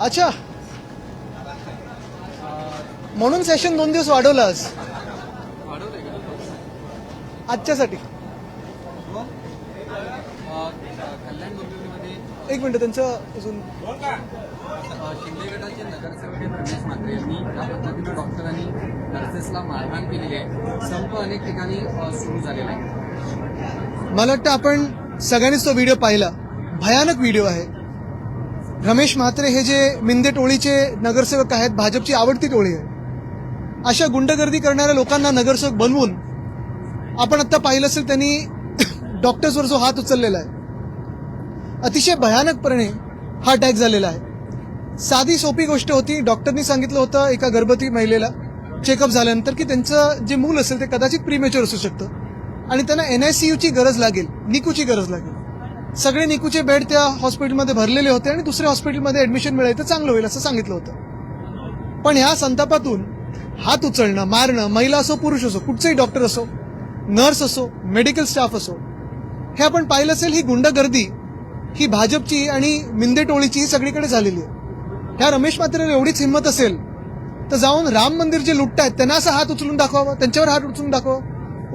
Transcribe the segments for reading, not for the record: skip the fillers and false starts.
अच्छा, म्हणून सेशन 2 दिवस वाढवलं आज आजच्यासाठी. कल्याण डोंबिवलीमध्ये एक मिनिट, त्यांचं अजून शिंदे गटाचे नगरसेवक रमेश म्हात्रे यांनी ज्या पद्धतीनं डॉक्टरांनी नर्सेसला मारहाण केलेली आहे, संप अनेक ठिकाणी सुरू झालेला आहे. मला वाटतं आपण सगळ्यांनीच तो व्हिडिओ पाहिला. भयानक व्हिडिओ आहे. रमेश म्हात्रे हे जे मिंदे टोळीचे नगरसेवक आहेत, भाजपची आवडती टोळी आहे. अशा गुंडगर्दी करणाऱ्या लोकांना नगरसेवक बनवून आपण आता पाहिलं असेल, त्यांनी डॉक्टर्सवर जो हात उचललेला आहे, अतिशय भयानकपणे हा अटॅक झालेला आहे. साधी सोपी गोष्ट होती. डॉक्टरनी सांगितलं होतं एका गर्भवती महिलेला चेकअप झाल्यानंतर की त्यांचं जे मूल असेल ते कदाचित प्रीमेच्युअर असू शकतं आणि त्यांना NICUची गरज लागेल, निकूची गरज लागेल. सगळे निकूचे बेड त्या हॉस्पिटलमध्ये भरलेले होते आणि दुसऱ्या हॉस्पिटलमध्ये ऍडमिशन मिळालं तर चांगलं होईल असं सांगितलं होतं. पण ह्या संतापातून हात उचलणं, मारणं, महिला असो पुरुष असो, कुठचेही डॉक्टर असो, नर्स असो, मेडिकल स्टाफ असो, हे आपण पाहिलं असेल. ही गुंडगर्दी ही भाजपची आणि मिंदे टोळीची सगळीकडे झालेली आहे. ह्या रमेश म्हात्रेला एवढीच हिंमत असेल तर जाऊन राम मंदिर जे लुटतायत त्यांना असं हात उचलून दाखवावं, त्यांच्यावर हात उचलून दाखवावं.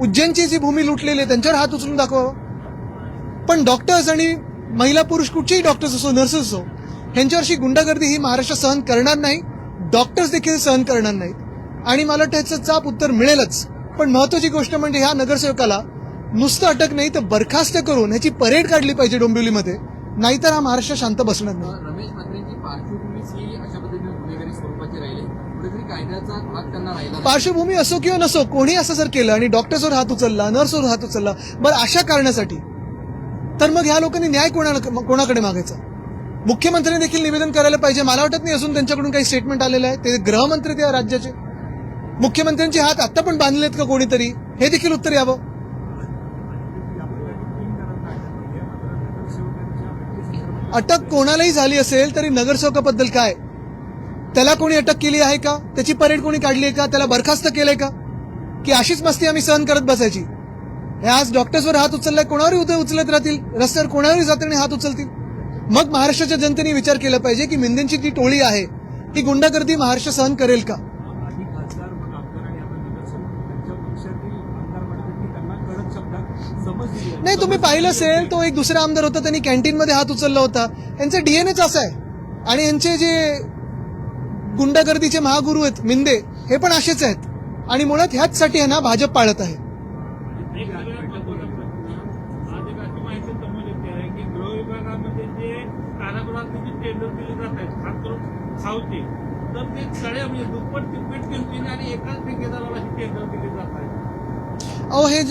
उज्जैनची जी भूमी लुटलेली आहे त्यांच्यावर हात उचलून दाखवावं. पण डॉक्टर्स आणि महिला पुरुष कुठचेही डॉक्टर्स असो, नर्सेस असो, ह्यांच्यावरची गुंडागर्दी ही महाराष्ट्र सहन करणार नाही. डॉक्टर्स देखील सहन करणार नाहीत आणि मला वाटतं ह्याचं चाप उत्तर मिळेलच. पण महत्वाची गोष्ट म्हणजे ह्या नगरसेवकाला नुसतं अटक नाही तर बरखास्त करून ह्याची परेड काढली पाहिजे डोंबिवलीमध्ये, नाहीतर हा महाराष्ट्र शांत बसणार नाही. रमेश म्हात्रेंची पार्श्वभूमीच ही अशा पद्धतीने गुन्हेगारी स्वरूपाची राहिली, कुठेतरी कायद्याचा भाग त्यांना राहिला. पार्श्वभूमी असो किंवा नसो, कोणी असं जर केलं आणि डॉक्टर्सवर हात उचलला, नर्सवर हात उचलला, बरं अशा कारणासाठी, तर मग ह्या लोकांनी न्याय कोणाकडे मागायचा? मुख्यमंत्र्यांनी देखील निवेदन करायला पाहिजे. मला वाटत नाही अजून त्यांच्याकडून काही स्टेटमेंट आलेलं आहे. ते गृहमंत्री त्या राज्याचे, मुख्यमंत्र्यांचे हात आता पण बांधलेत का कोणीतरी, हे देखील उत्तर यावं. अटक कोणालाही झाली असेल तरी नगरसेवकाबद्दल काय, त्याला कोणी अटक केली आहे का, त्याची परेड कोणी काढली आहे का, त्याला बरखास्त केलंय का, की अशीच मस्ती आम्ही सहन करत बसायची? हे आज डॉक्टर्सवर हात उचललाय, कोणावरही उद्या उचलत राहतील, रस्त्यावर कोणावरही जाताना हात उचलतील. मग महाराष्ट्राच्या जनतेने विचार केला पाहिजे की मिंदेंची जी टोळी आहे ही गुंडागर्दी महाराष्ट्र सहन करेल का? नाही, तुम्ही पाहिलं असेल तो एक दुसरा आमदार होता, त्यांनी कॅन्टीनमध्ये हात उचलला होता. यांचा DNAच असा आहे आणि यांचे जे गुंडागर्दीचे महागुरू आहेत मिंदे, हे पण असेच आहेत आणि मुळात ह्याचसाठी आहे ना भाजप पाळत आहे. अहो, हे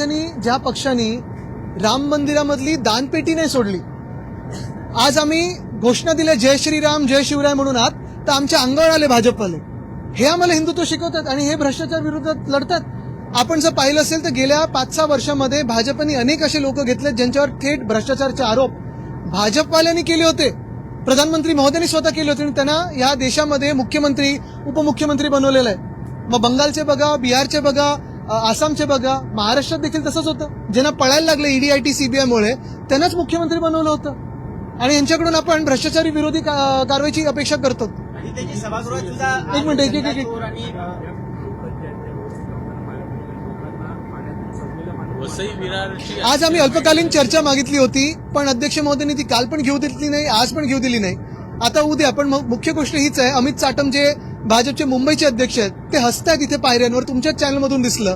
ज्या पक्षांनी राम मंदिरामधली दानपेटी नाही सोडली, आज आम्ही घोषणा दिल्या जय श्रीराम जय शिवराय म्हणून आहात, तर आमच्या अंगावर आले भाजपवाले. हे आम्हाला हिंदुत्व शिकवतात आणि हे भ्रष्टाचार विरोधात लढतात. आपण जर पाहिलं असेल तर गेल्या 5-6 वर्षामध्ये भाजपने अनेक असे लोक घेतले ज्यांच्यावर थेट भ्रष्टाचारचे आरोप भाजपवाल्यांनी केले होते. प्रधानमंत्री महोदयांनी स्वतः केले होते आणि त्यांना या देशामध्ये मुख्यमंत्री उपमुख्यमंत्री बनवलेलं आहे. मग बंगालचे बघा, बिहारचे बघा, आसामचे बघा, महाराष्ट्रात देखील तसंच होतं. ज्यांना पळायला लागले ED, IT, CBI मुळे त्यांनाच मुख्यमंत्री बनवलं होतं आणि यांच्याकडून आपण भ्रष्टाचारी विरोधी कारवाईची अपेक्षा करतो. एक मिनिट, एक आज आम्ही अल्पकालीन चर्चा मागितली होती, पण अध्यक्ष महोदयांनी ती काल पण घेऊ दिली नाही, आज पण घेऊ दिली नाही. आता उद्या. पण मुख्य गोष्ट हीच आहे, अमित चाटम जे भाजपचे मुंबईचे अध्यक्ष आहेत ते हसतायत इथे पायऱ्यांवर. तुमच्याच चॅनलमधून दिसलं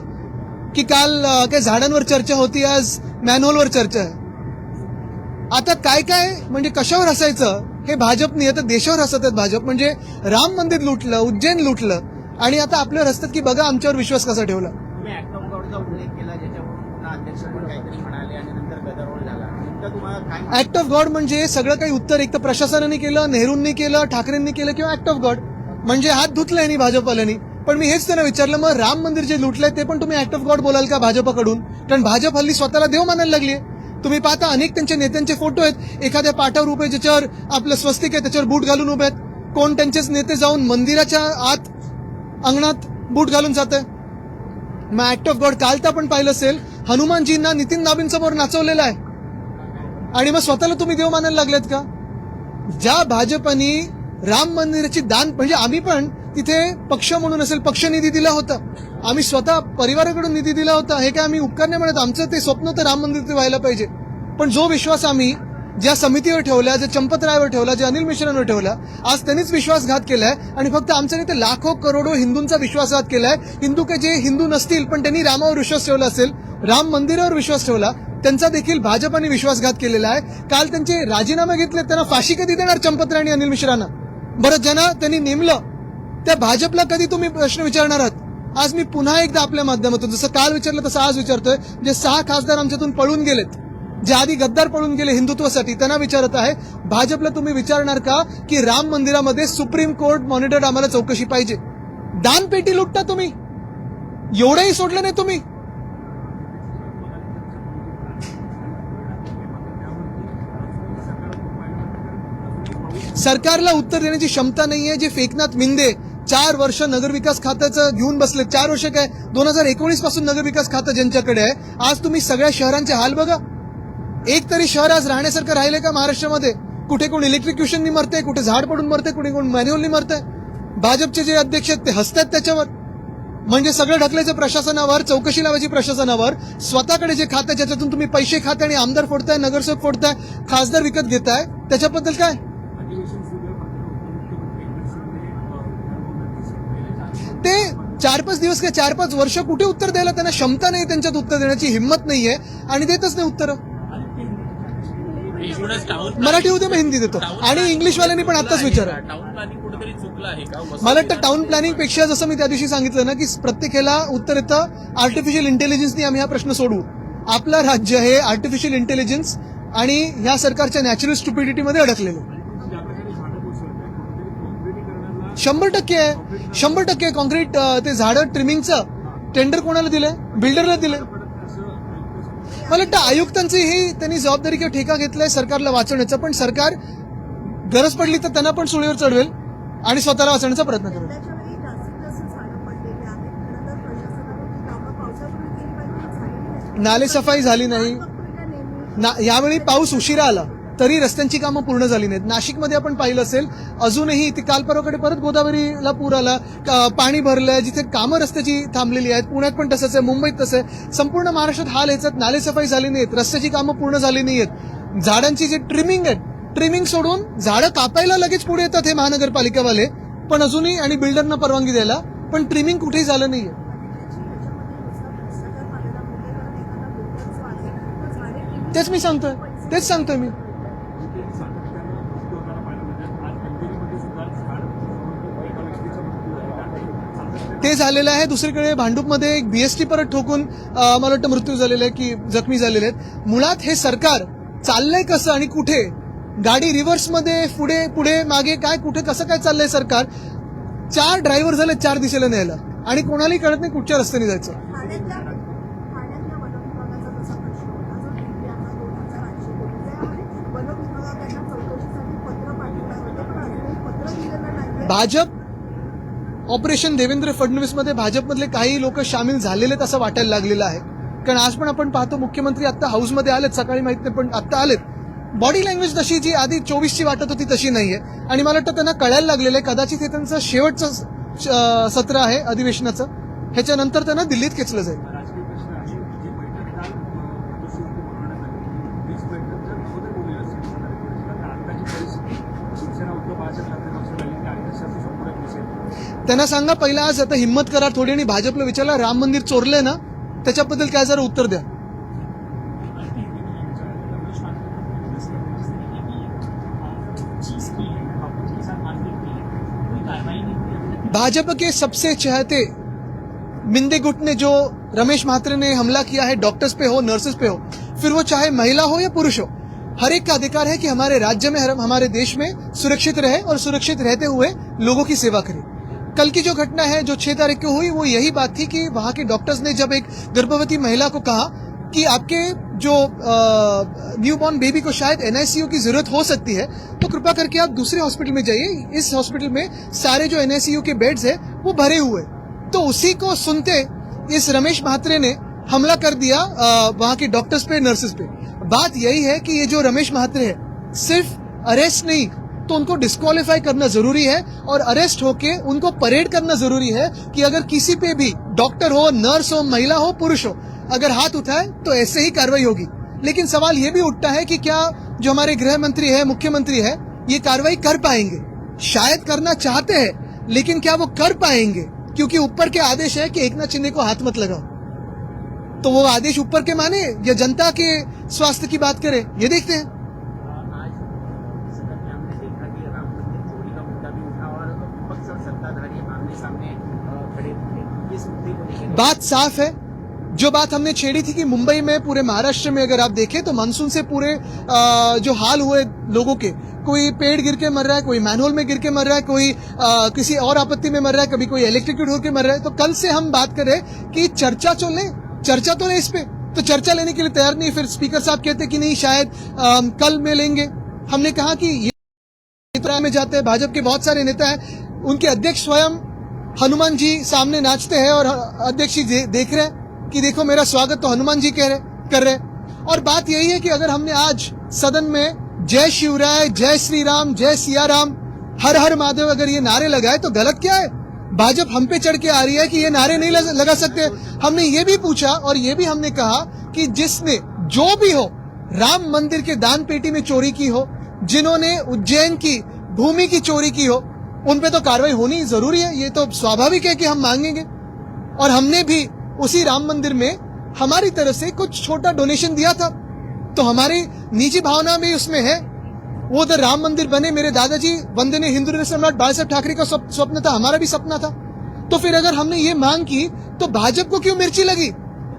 की काल काय झाडांवर चर्चा होती, आज मॅनहोलवर चर्चा आहे. आता काय काय म्हणजे कशावर हसायचं हे भाजपनी, आता देशावर हसत आहेत भाजप. म्हणजे राम मंदिर लुटलं, उज्जैन लुटलं आणि आता आपल्यावर हसतात की बघा आमच्यावर विश्वास कसा ठेवला. ऍक्ट ऑफ गॉड म्हणजे सगळं काही उत्तर एक तर प्रशासनाने केलं, नेहरूंनी केलं, ठाकरेंनी केलं किंवा ऍक्ट ऑफ गॉड म्हणजे हात धुतला यांनी भाजपवाल्यांनी. पण मी हेच त्यांना विचारलं, मग राम मंदिर जे लुटलंय ते पण तुम्ही ऍक्ट ऑफ गॉड बोलाल का भाजपकडून? कारण भाजप हल्ली स्वतःला देव मानायला लागली आहे. तुम्ही पाहता अनेक त्यांच्या नेत्यांचे फोटो आहेत, एखाद्या पाटावर उभे ज्याच्यावर आपलं स्वस्तिक आहे त्याच्यावर बूट घालून उभे आहेत. कोण त्यांचेच नेते जाऊन मंदिराच्या आत अंगणात बूट घालून जात आहे. मग ऍक्ट ऑफ गॉड काल तर आपण पाहिलं असेल, हनुमानजींना नितीन नाबींसमोर नाचवलेलं आहे आणि मग स्वतःला तुम्ही देव मानायला लागलेत का? ज्या भाजपनी राम मंदिराची दान, म्हणजे आम्ही पण तिथे पक्ष म्हणून असेल पक्ष निधी दिला होता, आम्ही स्वतः परिवाराकडून निधी दिला होता, हे काय आम्ही उपकार नाही म्हणत, आमचं ते स्वप्न तर राम मंदिर ते व्हायला पाहिजे. पण जो विश्वास आम्ही ज्या समितीवर ठेवला, ज्या चंपतरायवर ठेवला, ज्या अनिल मिश्रांवर ठेवला, आज त्यांनीच विश्वासघात केलाय. आणि फक्त आमचा नाही तर लाखो करोडो हिंदूंचा विश्वासघात केलाय. हिंदू के जे हिंदू नसतील पण त्यांनी रामावर विश्वास ठेवला असेल, राम मंदिरावर विश्वास ठेवला, त्यांचा देखील भाजपाने विश्वासघात केलेला आहे. काल त्यांचे राजीनामे घेतले, त्यांना फाशी कधी देणार चंपतराय आणि अनिल मिश्रांना? बरं, ज्यांना त्यांनी नेमलं त्या भाजपला कधी तुम्ही प्रश्न विचारणार आहात? आज मी पुन्हा एकदा आपल्या माध्यमातून, जसं काल विचारलं तसं आज विचारतोय, जे 6 खासदार आमच्यातून पळून गेलेत, जे आधी गद्दार पळून गेले हिंदुत्वासाठी, त्यांना विचारत आहे, भाजपला तुम्ही विचारणार का की राम मंदिरामध्ये सुप्रीम कोर्ट मॉनिटर्ड आम्हाला चौकशी पाहिजे? दानपेटी लुटता तुम्ही, एवढंही सोडलं नाही तुम्ही. सरकारला उत्तर देण्याची क्षमता नाहीये. जे एकनाथ मिंदे 4 वर्ष नगरविकास खात्याचं घेऊन बसले, 4 वर्ष काय 2019 पासून नगरविकास खातं ज्यांच्याकडे आहे, आज तुम्ही सगळ्या शहरांचे हाल बघा. एक तरी शहर आज राहण्यासारखं राहिले का महाराष्ट्रामध्ये? कुठे कोण इलेक्ट्रिक्युशननी मरते, कुठे झाड पडून मरते, कुठे कोण मॅन्युअलनी मरते. भाजपचे जे अध्यक्ष आहेत ते हसतात त्याच्यावर. म्हणजे सगळं ढकलायचं प्रशासनावर, चौकशी लावायची प्रशासनावर. स्वतःकडे जे खातं ज्याच्यातून तुम्ही पैसे खाताय आणि आमदार फोडताय, नगरसेवक फोडताय, खासदार विकत घेताय, त्याच्याबद्दल काय? ते 4-5 दिवस काय 4-5 वर्ष कुठे उत्तर द्यायला त्यांना क्षमता नाही, त्यांच्यात उत्तर देण्याची हिंमत नाहीये आणि देतच नाही उत्तर. मराठी उद्या मी हिंदी देतो आणि इंग्लिशवाल्यांनी पण आताच विचारा. मला वाटतं टाउन प्लॅनिंग पेक्षा, जसं मी त्या दिवशी सांगितलं ना, की प्रत्येकाला उत्तर येतं आर्टिफिशियल इंटेलिजन्सनी आम्ही हा प्रश्न सोडवू. आपलं राज्य हे आर्टिफिशियल इंटेलिजन्स आणि ह्या सरकारच्या नॅचरल स्टुपिडिटीमध्ये अडकलेलं. 100% आहे, 100% कॉन्क्रीट ते झाडं ट्रिमिंगचं टेंडर कोणाला दिलंय? बिल्डरला दिलंय. मला वाटतं आयुक्तांचीही त्यांनी जबाबदारी किंवा ठेका घेतलाय सरकारला वाचवण्याचा, पण सरकार गरज पडली तर त्यांना पण सुळीवर चढवेल आणि स्वतःला वाचवण्याचा प्रयत्न करेल. नाले सफाई झाली नाही, यावेळी पाऊस उशिरा आला तरी रस्त्यांची कामं पूर्ण झाली नाहीत. नाशिकमध्ये आपण पाहिलं असेल, अजूनही ती काल परवाकडे परत गोदावरीला पूर आला, पाणी भरलंय, जिथे कामं रस्त्याची थांबलेली आहेत. पुण्यात पण तसंच आहे, मुंबईत तसं आहे. संपूर्ण महाराष्ट्रात हाल ह्याच्यात. नाले सफाई झाली नाहीत, रस्त्याची कामं पूर्ण झाली नाहीयेत. झाडांची जे ट्रिमिंग आहे, ट्रिमिंग सोडून झाडं कापायला लगेच पुढे येतात हे महानगरपालिकावाले, पण अजूनही, आणि बिल्डरना परवानगी द्यायला, पण ट्रिमिंग कुठेही झालं नाहीये. तेच मी सांगतोय, तेच सांगतोय मी. ते झालेलं आहे. दुसरीकडे भांडूपमध्ये एक बीएसटी परत ठोकून मला वाटतं मृत्यू झालेला आहे की जखमी झालेले आहेत. मुळात हे सरकार चाललंय कसं आणि कुठे? गाडी रिव्हर्समध्ये पुढे पुढे मागे काय, कुठे कसं काय चाललंय सरकार? 4 ड्रायव्हर झाले 4 दिशेला न्यायला आणि कोणालाही कळत नाही कुठच्या रस्त्याने जायचं. भाजप ऑपरेशन देवेंद्र फडणवीस मध्ये भाजपमधले काही लोक सामील झालेले असं वाटायला लागलेलं आहे. कारण आज पण आपण पाहतो मुख्यमंत्री आता हाऊसमध्ये आलेत, सकाळी माहित नाही पण आता आलेत. बॉडी लँग्वेज तशी जी आधी 24ची वाटत होती तशी नाहीये आणि मला वाटतं त्यांना कळायला लागलेलं आहे. कदाचित हे त्यांचं शेवटचं सत्र आहे अधिवेशनाचं, ह्याच्यानंतर त्यांना दिल्लीत खेचलं जाईल. त्यांना सांगा पहिला, आज आता हिम्मत करा थोडी आणि भाजपला विचारला राम मंदिर चोरलंय ना, त्याच्याबद्दल काय जरा उत्तर द्या. भाजपा के सबसे चहेते मिंदे गुट ने जो रमेश म्हात्रे ने हमला किया है डॉक्टर्स पे हो, नर्सेस पे हो, फिर वो चाहे महिला हो या पुरुष हो, हर एक का अधिकार है कि हमारे राज्य में, हमारे देश में सुरक्षित रहे और सुरक्षित रहते हुए लोगों की सेवा करे. कल की जो घटना है जो 6 तारीख को हुई, वो यही बात थी कि वहां के डॉक्टर्स ने जब एक गर्भवती महिला को कहा कि आपके जो न्यूबॉर्न बेबी को शायद एनआईसीयू की जरूरत हो सकती है, तो कृपया करके आप दूसरे हॉस्पिटल में जाइए, इस हॉस्पिटल में सारे जो एनआईसीयू के बेड्स है वो भरे हुए. तो उसी को सुनते इस रमेश म्हात्रे ने हमला कर दिया वहां के डॉक्टर्स पे, नर्सेस पे. बात यही है कि ये जो रमेश म्हात्रे है सिर्फ अरेस्ट नहीं, तो उनको डिस्क्वालीफाई करना जरूरी है और अरेस्ट होके उनको परेड करना जरूरी है कि अगर किसी पे भी डॉक्टर हो, नर्स हो, महिला हो, पुरुष हो, अगर हाथ उठाए तो ऐसे ही कार्रवाई होगी। लेकिन सवाल यह भी उठता है कि क्या जो हमारे गृह मंत्री है, मुख्यमंत्री है, ये कार्रवाई कर पाएंगे? शायद करना चाहते हैं, लेकिन क्या वो कर पाएंगे? क्योंकि ऊपर के आदेश है कि एकनाथ शिंदे को हाथ मत लगाओ। तो वो आदेश ऊपर के माने या जनता के स्वास्थ्य की बात करें, ये देखते हैं। आज सदन में हमने देखा कि राम मंदिर चोरी का मुद्दा भी उठा और विपक्ष और सत्ताधारी आमने सामने खड़े थे। इस मुद्दे को लेकर बात साफ है। जो बात हमने छेड़ी थी कि मुंबई में, पूरे महाराष्ट्र में अगर आप देखें तो मानसून से पूरे जो हाल हुए लोगों के, कोई पेड़ गिर के मर रहा है, कोई मैनहोल में गिर के मर रहा है, कोई किसी और आपत्ति में मर रहा है, कभी कोई इलेक्ट्रिक्यूट होकर मर रहा है। तो कल से हम बात करें कि चर्चा तो लें इस पे, तो चर्चा लेने के लिए तैयार नहीं। फिर स्पीकर साहब कहते कि नहीं शायद कल में लेंगे। हमने कहा कि ये में जाते हैं, भाजपा के बहुत सारे नेता हैं, उनके अध्यक्ष स्वयं हनुमान जी सामने नाचते हैं और अध्यक्ष जी देख रहे हैं कि देखो मेरा स्वागत तो हनुमान जी कर रहे। और बात यही है कि अगर हमने आज सदन में जय शिवराय, जय श्री राम, जय सिया राम, हर हर महादेव अगर ये नारे लगाए तो गलत क्या है? भाजपा हम पे चढ़ के आ रही है कि ये नारे नहीं लगा सकते। हमने ये भी पूछा और ये भी हमने कहा कि जिसने जो भी हो राम मंदिर के दान पेटी में चोरी की हो, जिन्होंने उज्जैन की भूमि की चोरी की हो, उन पे तो कार्रवाई होनी जरूरी है। ये तो स्वाभाविक है कि हम मांगेंगे। और हमने भी उसी राम मंदिर में हमारी तरफ से कुछ छोटा डोनेशन दिया था, तो हमारी निजी भावना भी उसमें है। वो उधर राम मंदिर बने, मेरे दादाजी वंदनीय हिंदू सम्राट बाला साहब ठाकरे का स्वप्न था, हमारा भी सपना था। तो फिर अगर हमने ये मांग की तो भाजपा को क्यों मिर्ची लगी?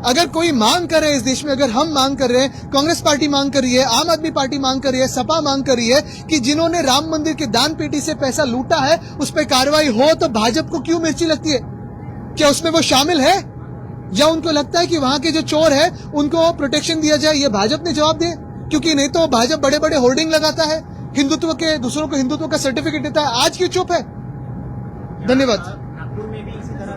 अगर कोई मांग कर रहे हैं इस देश में, अगर हम मांग कर रहे हैं, कांग्रेस पार्टी मांग कर रही है, आम आदमी पार्टी मांग कर रही है, सपा मांग कर रही है कि जिन्होंने राम मंदिर के दान पेटी से पैसा लूटा है उस पर कार्रवाई हो, तो भाजपा को क्यों मिर्ची लगती है? क्या उसमें वो शामिल है या उनको लगता है कि वहां के जो चोर है उनको प्रोटेक्शन दिया जाए? ये भाजपा ने जवाब दे, क्योंकि नहीं तो भाजपा बड़े बड़े होर्डिंग लगाता है, हिंदुत्व के, दूसरों को हिंदुत्व का सर्टिफिकेट देता है। आज क्यों चुप है? धन्यवाद। नागपुर में भी इसी तरह